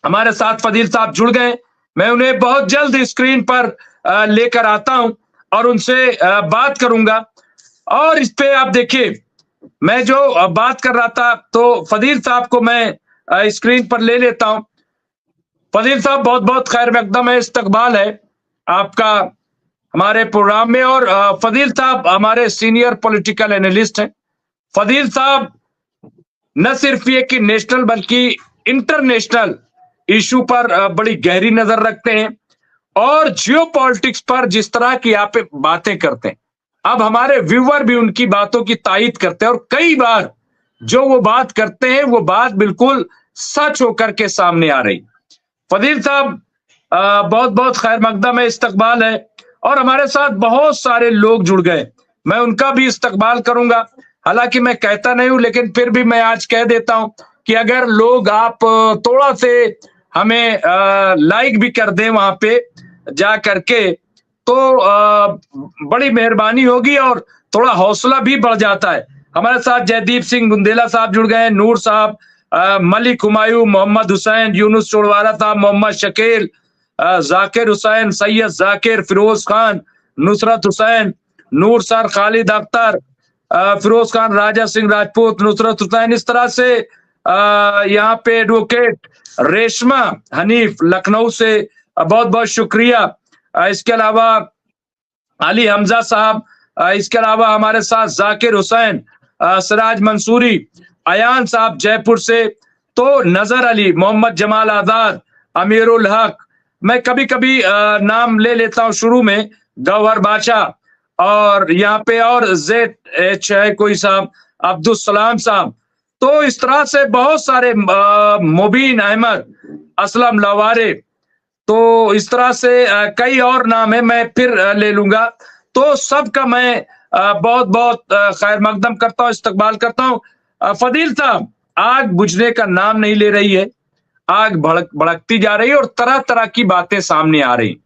हमारे साथ फदील साहब जुड़ गए। मैं उन्हें बहुत जल्द स्क्रीन पर लेकर आता हूं और उनसे बात करूंगा। और इस पे आप देखिए, मैं जो बात कर रहा था, तो फदील साहब को मैं स्क्रीन पर ले लेता हूं। फदील साहब, बहुत बहुत खैर मकदम है, इस्तकबाल है आपका हमारे प्रोग्राम में। और फदील साहब हमारे सीनियर पॉलिटिकल एनालिस्ट हैं। फदील साहब न सिर्फ ये कि नेशनल बल्कि इंटरनेशनल इशू पर बड़ी गहरी नजर रखते हैं और जियो पॉलिटिक्स पर जिस तरह की आप बातें करते हैं, अब हमारे व्यूअर भी उनकी बातों की तायीद करते हैं और कई बार जो वो बात करते हैं वो बात बिल्कुल सच होकर के सामने आ रही। फदील साहब, बहुत बहुत खैर मकदम है, इस्तकबाल है। और हमारे साथ बहुत सारे लोग जुड़ गए, मैं उनका भी इस्तकबाल करूंगा। हालांकि मैं कहता नहीं हूं, लेकिन फिर भी मैं आज कह देता हूं कि अगर लोग आप थोड़ा से हमें लाइक भी कर दें वहां पे जा करके, तो बड़ी मेहरबानी होगी और थोड़ा हौसला भी बढ़ जाता है। हमारे साथ जयदीप सिंह बुंदेला साहब जुड़ गए, नूर साहब, मलिक हुमायूं, मोहम्मद हुसैन, यूनुस चोड़वाला साहब, मोहम्मद शकील, जाकिर हुसैन, सैयद जाकिर, फिरोज खान, नुसरत हुसैन, नूर सर, खालिद अख्तर, फिरोज खान, राजा सिंह राजपूत, नुसरत हुसैन, इस तरह से यहाँ पे एडवोकेट रेशमा हनीफ लखनऊ से, बहुत बहुत शुक्रिया। इसके अलावा अली हमजा साहब, इसके अलावा हमारे साथ जाकिर हुसैन, सिराज मंसूरी, अयान साहब जयपुर से, तो नजर अली, मोहम्मद जमाल आजाद, अमीरुल हक, मैं कभी कभी नाम ले लेता हूं शुरू में, गौहर बादशाह, और यहाँ पे और जेड एच है कोई साहब, अब्दुल सलाम साहब। तो इस तरह से बहुत सारे, मुबीन अहमद, असलम लवारे, तो इस तरह से कई और नाम है, मैं फिर ले लूंगा। तो सबका मैं बहुत बहुत खैर मकदम करता हूँ, इस्तकबाल करता हूँ। फदील साहब, आग बुझने का नाम नहीं ले रही है, आग भड़कती जा रही है और तरह तरह की बातें सामने आ रही।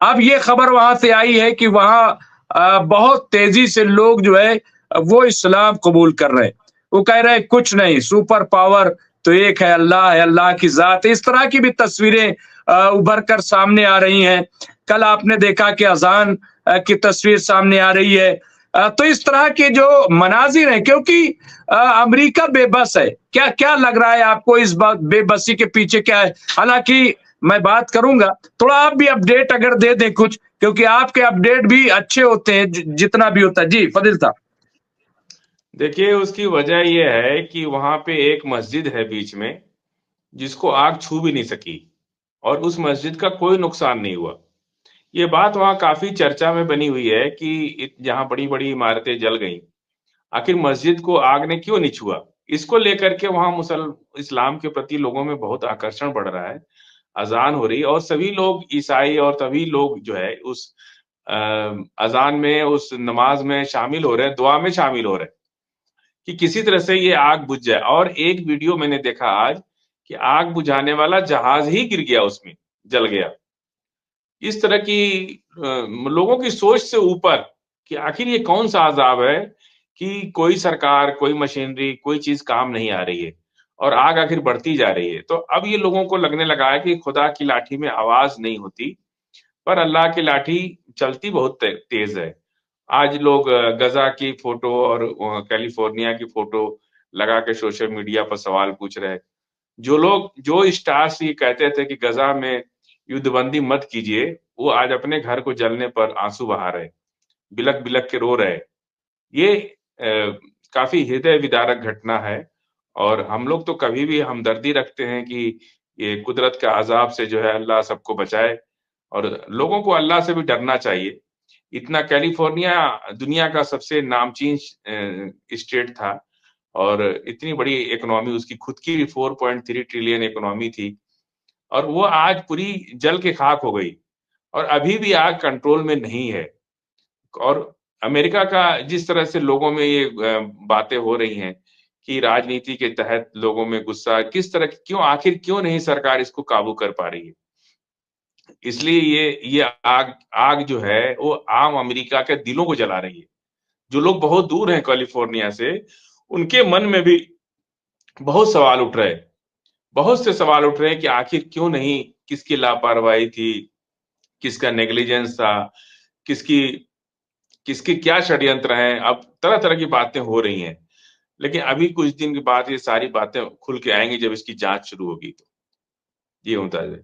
अब ये खबर वहां से आई है कि वहां बहुत तेजी से लोग जो है वो इस्लाम कबूल कर रहे हैं। वो कह रहे हैं कुछ नहीं, सुपर पावर तो एक है, अल्लाह है, अल्लाह की जात है। इस तरह की भी तस्वीरें उभर कर सामने आ रही हैं। कल आपने देखा कि अजान की तस्वीर सामने आ रही है। तो इस तरह के जो मनाजिर हैं, क्योंकि अमेरिका बेबस है। क्या क्या लग रहा है आपको, इस बेबसी के पीछे क्या है? हालांकि मैं बात करूंगा, थोड़ा आप भी अपडेट अगर दे दें कुछ, क्योंकि आपके अपडेट भी अच्छे होते हैं जितना भी होता है। जी फदिल साहब। देखिए, उसकी वजह यह है कि वहां पे एक मस्जिद है बीच में जिसको आग छू भी नहीं सकी और उस मस्जिद का कोई नुकसान नहीं हुआ। ये बात वहां काफी चर्चा में बनी हुई है कि जहां बड़ी बड़ी इमारतें जल गई, आखिर मस्जिद को आग ने क्यों नहीं छुआ। इसको लेकर के वहां इस्लाम के प्रति लोगों में बहुत आकर्षण बढ़ रहा है। अजान हो रही और सभी लोग ईसाई और सभी लोग जो है उस अजान में, उस नमाज में शामिल हो रहे हैं, दुआ में शामिल हो रहे हैं कि किसी तरह से ये आग बुझ जाए। और एक वीडियो मैंने देखा आज कि आग बुझाने वाला जहाज ही गिर गया, उसमें जल गया। इस तरह की लोगों की सोच से ऊपर कि आखिर ये कौन सा अजाब है कि कोई सरकार, कोई मशीनरी, कोई चीज काम नहीं आ रही है और आग आखिर बढ़ती जा रही है। तो अब ये लोगों को लगने लगा है कि खुदा की लाठी में आवाज नहीं होती, पर अल्लाह की लाठी चलती बहुत तेज है। आज लोग गजा की फोटो और कैलिफोर्निया की फोटो लगा के सोशल मीडिया पर सवाल पूछ रहे हैं। जो स्टार्स ये कहते थे कि गजा में युद्धबंदी मत कीजिए, वो आज अपने घर को जलने पर आंसू बहा रहे, बिलक बिलक के रो रहे। ये काफी हृदय विदारक घटना है और हम लोग तो कभी भी हमदर्दी रखते हैं कि ये कुदरत के अजाब से जो है अल्लाह सबको बचाए और लोगों को अल्लाह से भी डरना चाहिए। इतना कैलिफोर्निया दुनिया का सबसे नामचीन स्टेट था और इतनी बड़ी इकोनॉमी उसकी खुद की 4.3 ट्रिलियन इकोनॉमी थी और वो आज पूरी जल के खाक हो गई और अभी भी आग कंट्रोल में नहीं है। और अमेरिका का जिस तरह से लोगों में ये बातें हो रही हैं कि राजनीति के तहत लोगों में गुस्सा किस तरह, आखिर क्यों नहीं सरकार इसको काबू कर पा रही है। इसलिए ये आग आग जो है वो आम अमेरिका के दिलों को जला रही है। जो लोग बहुत दूर हैं कैलिफोर्निया से, उनके मन में भी बहुत सवाल उठ रहे हैं बहुत से सवाल उठ रहे हैं कि आखिर क्यों नहीं, किसकी लापरवाही थी, किसका नेग्लिजेंस था, किसकी किसके क्या षड्यंत्र हैं। अब तरह-तरह की बातें हो रही हैं। लेकिन अभी कुछ दिन के बाद ये सारी बातें खुल के आएँगी जब इसकी जाँच शुरू होगी तो। जी मुमताज़ भाई।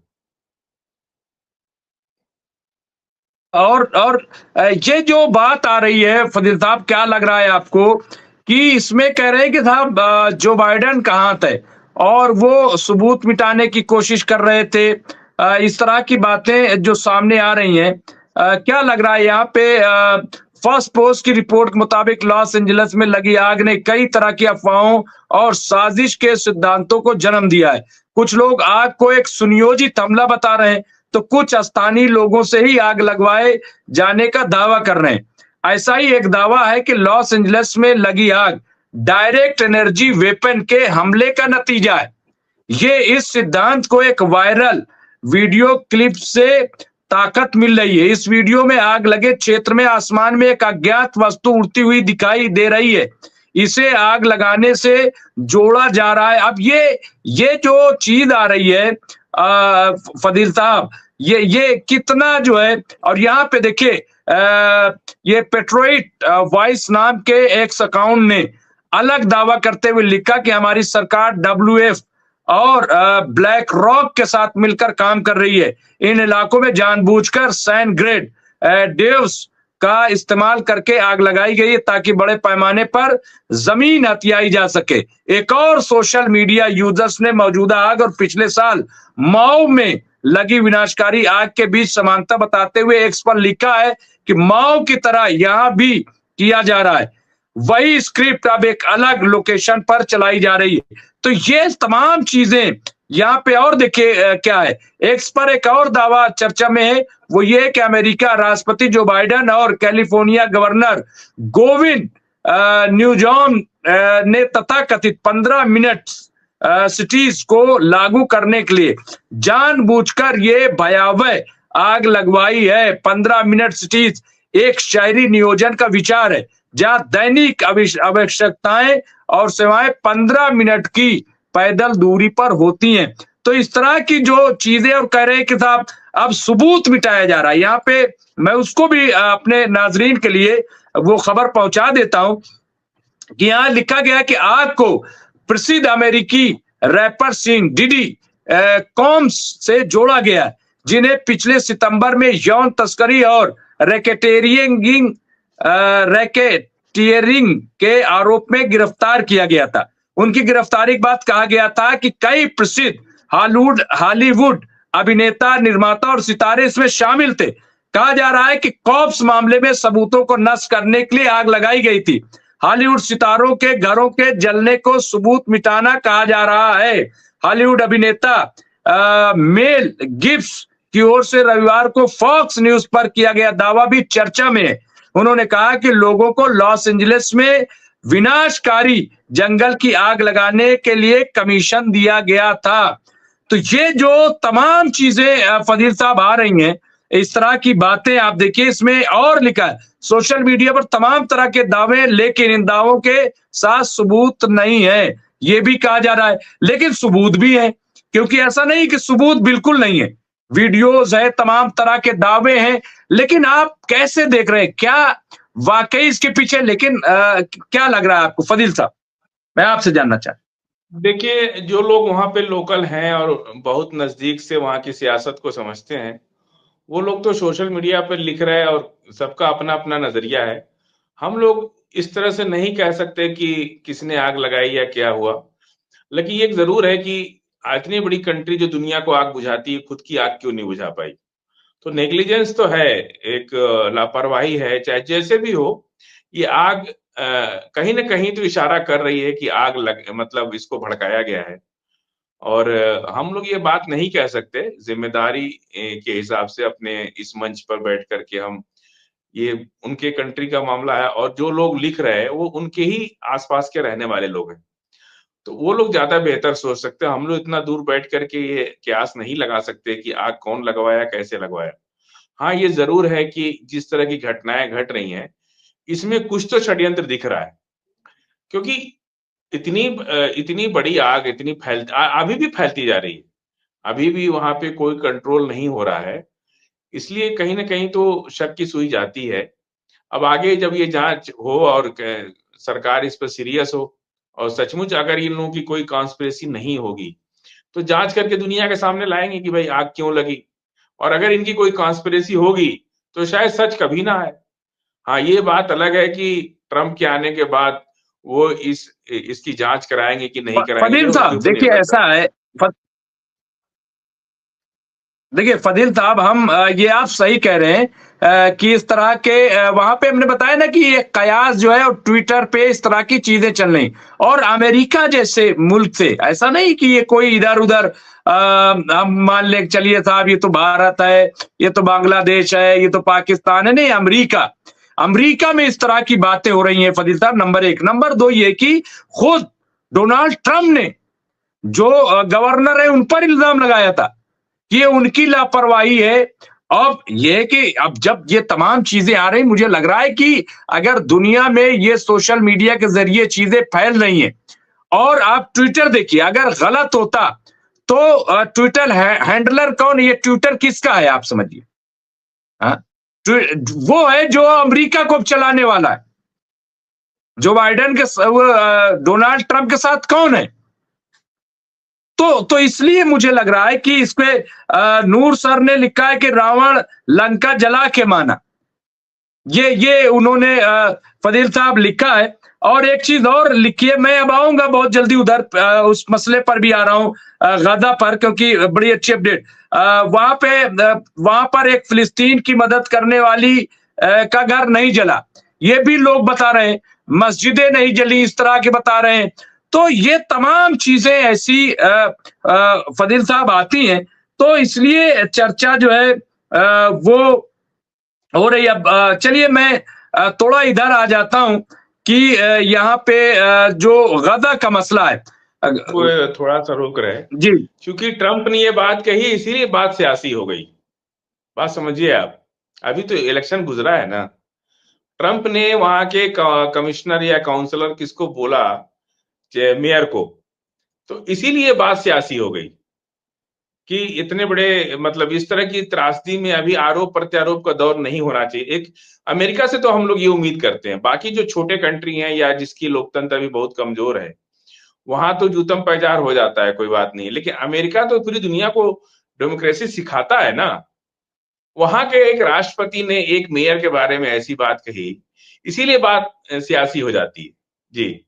और ये जो बात आ रही है फजील साहब, क्या लग रहा है आपको कि इसमें कह रहे हैं कि साहब जो बाइडेन कहाँ थे और वो सबूत मिटाने की कोशिश कर रहे थे, इस तरह की बातें जो सामने आ रही हैं, क्या लग रहा है यहाँ पे? फर्स्ट पोस्ट की रिपोर्ट के मुताबिक लॉस एंजलिस में लगी आग ने कई तरह की अफवाहों और साजिश के सिद्धांतों को जन्म दिया है। कुछ लोग आग को एक सुनियोजित हमला बता रहे हैं, तो कुछ स्थानीय लोगों से ही आग लगवाए जाने का दावा कर रहे हैं। ऐसा ही एक दावा है कि लॉस एंजलिस में लगी आग डायरेक्ट एनर्जी वेपन के हमले का नतीजा है। ये इस सिद्धांत को एक वायरल वीडियो क्लिप से ताकत मिल रही है। इस वीडियो में आग लगे क्षेत्र में आसमान में एक अज्ञात वस्तु उड़ती हुई दिखाई दे रही है। इसे आग लगाने से जोड़ा जा रहा है। अब ये जो चीज आ रही है फदील साहब, ये कितना जो है, और यहाँ पे देखिए ये पेट्रोइट वॉइस नाम के एक अकाउंट ने अलग दावा करते हुए लिखा कि हमारी सरकार WF और ब्लैक रॉक के साथ मिलकर काम कर रही है। इन इलाकों में जानबूझकर सैन ग्रेड डेव्स का इस्तेमाल करके आग लगाई गई है ताकि बड़े पैमाने पर जमीन हथियाई जा सके। एक और सोशल मीडिया यूजर्स ने मौजूदा आग और पिछले साल माओ में लगी विनाशकारी आग के बीच समानता बताते हुए एक्स पर लिखा है कि माओ की तरह यहां भी किया जा रहा है। वही स्क्रिप्ट अब एक अलग लोकेशन पर चलाई जा रही है। तो ये तमाम चीजें यहाँ पे, और देखिए क्या है, एक्स पर एक और दावा चर्चा में है, वो ये कि अमेरिका राष्ट्रपति जो बाइडेन और कैलिफोर्निया गवर्नर गोविंद न्यूजॉम ने तथाकथित 15 मिनट सिटीज को लागू करने के लिए जानबूझकर ये भयावह आग लगवाई है। 15 मिनट सिटीज एक शहरी नियोजन का विचार है जहां दैनिक आवश्यकताएं और सेवाएं 15 मिनट की पैदल दूरी पर होती हैं। तो इस तरह की जो चीजें, और कह रहे हैं कि साहब अब सबूत मिटाया जा रहा है। यहाँ पे मैं उसको भी अपने नाजरीन के लिए वो खबर पहुंचा देता हूं कि यहाँ लिखा गया कि आग को प्रसिद्ध अमेरिकी रैपर सिंह डिडी कॉम्स से जोड़ा गया, जिन्हें पिछले सितंबर में यौन तस्करी और रैकेटियरिंग के आरोप में गिरफ्तार किया गया था। उनकी गिरफ्तारी के बाद कहा गया था कि कई प्रसिद्ध हॉलीवुड अभिनेता, निर्माता और सितारे इसमें शामिल थे। कहा जा रहा है कि कॉप्स मामले में सबूतों को नष्ट करने के लिए आग लगाई गई थी। हॉलीवुड सितारों के घरों के जलने को सबूत मिटाना कहा जा रहा है। हॉलीवुड अभिनेता मेल गिब्स की ओर से रविवार को फॉक्स न्यूज पर किया गया दावा भी चर्चा में है। उन्होंने कहा कि लोगों को लॉस एंजलिस में विनाशकारी जंगल की आग लगाने के लिए कमीशन दिया गया था। तो ये जो तमाम चीजें फजील साहब आ रही हैं, इस तरह की बातें आप देखिए, इसमें और लिखा है सोशल मीडिया पर तमाम तरह के दावे, लेकिन इन दावों के साथ सबूत नहीं है, ये भी कहा जा रहा है। लेकिन सबूत भी है, क्योंकि ऐसा नहीं कि सबूत बिल्कुल नहीं है। वीडियोस है, तमाम तरह के दावे हैं, लेकिन आप कैसे देख रहे हैं, क्या वाकई इसके पीछे, लेकिन क्या लग रहा है आपको फजील साहब, मैं आपसे जानना चाहता। देखिए, जो लोग वहाँ पे लोकल हैं और बहुत नज़दीक से वहाँ की सियासत को समझते हैं, वो लोग तो सोशल मीडिया पे लिख रहे हैं और सबका अपना-अपना नज़रिया है। हम लोग इस तरह से नहीं कह सकते कि किसने आग लगाई या क्या हुआ। लेकिन ये एक ज़रूर है कि इतनी बड़ी कंट्री जो दुनिया को आग बुझाती है, खुद की आग क्यों नहीं बुझा पाई? तो नेग्लिजेंस तो है, एक लापरवाही है, चाहे जैसे भी हो, ये आग कहीं न कहीं तो इशारा कर रही है कि आग लग मतलब इसको भड़काया गया है। और हम लोग ये बात नहीं कह सकते ज़िम्मेदारी के हिसाब से अपने इस मंच पर बैठ कर के हम ये उनके कंट्री का मामला है और जो लोग लिख रहे हैं, वो उनके ही आस-पास के रहने वाले लोग हैं। तो वो लोग ज़्यादा बेहतर सोच सकते हैं, हम लोग इतना दूर बैठ कर के ये कयास नहीं लगा सकते कि आग कौन लगवाया, कैसे लगवाया। हाँ, ये ज़रूर है कि जिस तरह की घटनाएँ घट रही हैं, इसमें कुछ तो षड्यंत्र दिख रहा है। क्योंकि इतनी बड़ी आग अभी भी फैलती जा रही है। अभी भी वहां पे कोई कंट्रोल नहीं हो रहा है। इसलिए कहीं ना कहीं तो शक की सुई जाती है। अब आगे जब ये जांच हो और सरकार इस पर सीरियस हो और सचमुच अगर इन लोगों की कोई कॉन्स्पिरेसी नहीं होगी तो जांच करके दुनिया के सामने लाएंगे कि भाई आग क्यों लगी। और अगर इनकी कोई कॉन्स्पिरेसी होगी तो शायद सच कभी ना आए। हाँ, ये बात अलग है कि ट्रंप के आने के बाद वो इसकी जांच कराएंगे कि नहीं कराएंगे, ये फदील उनके साहब ऊपर देखिए निर्भर ऐसा करता है। है, देखिए फदील साहब हम ये आप सही कह रहे हैं कि इस तरह के वहां पे हमने बताया ना कि ये कयास जो है और ट्विटर पे इस तरह की चीजें चल रही और अमेरिका जैसे मुल्क से ऐसा नहीं कि ये कोई इधर उधर हम मान ले चलिए साहब ये तो भारत है, ये तो बांग्लादेश है, ये तो पाकिस्तान है, नहीं अमेरिका। अमेरिका में इस तरह की बातें हो रही हैं फदील साहब, नंबर एक। नंबर दो ये कि खुद डोनाल्ड ट्रंप ने जो गवर्नर है उन पर इल्जाम लगाया था कि ये उनकी लापरवाही है। अब ये कि अब जब ये तमाम चीजें आ रही, मुझे लग रहा है कि अगर दुनिया में ये सोशल मीडिया के जरिए चीजें फैल रही हैं और आप ट्विटर देखिए अगर गलत होता तो ट्विटर हैंडलर कौन है, ये ट्विटर किसका है आप समझिए। हाँ? वो है जो अमेरिका को चलाने वाला है। जो बाइडेन के डोनाल्ड ट्रंप के साथ कौन है। तो इसलिए मुझे लग रहा है कि इसपे नूर सर ने लिखा है कि रावण लंका जला के माना, ये उन्होंने फदील साहब लिखा है। और एक चीज और लिखिए, मैं अब आऊंगा बहुत जल्दी उधर उस मसले पर भी आ रहा हूं गजा पर, क्योंकि बड़ी अच्छी अपडेट वहां पर एक फिलिस्तीन की मदद करने वाली का घर नहीं जला, ये भी लोग बता रहे हैं। मस्जिदें नहीं जली, इस तरह के बता रहे हैं। तो ये तमाम चीजें ऐसी फदील साहब आती हैं, तो इसलिए चर्चा जो है वो हो रही। अब चलिए मैं थोड़ा इधर आ जाता हूं कि यहाँ पे जो गजा का मसला है। वो थोड़ा सा रुक रहे, जी क्योंकि ट्रंप ने ये बात कही इसीलिए बात सियासी हो गई। बात समझिए आप, अभी तो इलेक्शन गुजरा है ना, ट्रंप ने वहां के कमिश्नर या काउंसलर किसको बोला, मेयर को, तो इसीलिए बात सियासी हो गई कि इतने बड़े मतलब इस तरह की त्रासदी में अभी आरोप प्रत्यारोप का दौर नहीं होना चाहिए। एक अमेरिका से तो हम लोग ये उम्मीद करते हैं, बाकी जो छोटे कंट्री हैं या जिसकी लोकतंत्र अभी बहुत कमजोर है वहां तो जूतम पैजार हो जाता है, कोई बात नहीं। लेकिन अमेरिका तो पूरी दुनिया को डेमोक्रेसी सिखाता है ना। वहां के एक राष्ट्रपति ने एक मेयर के बारे में ऐसी बात कही, इसीलिए बात सियासी हो जाती है। जी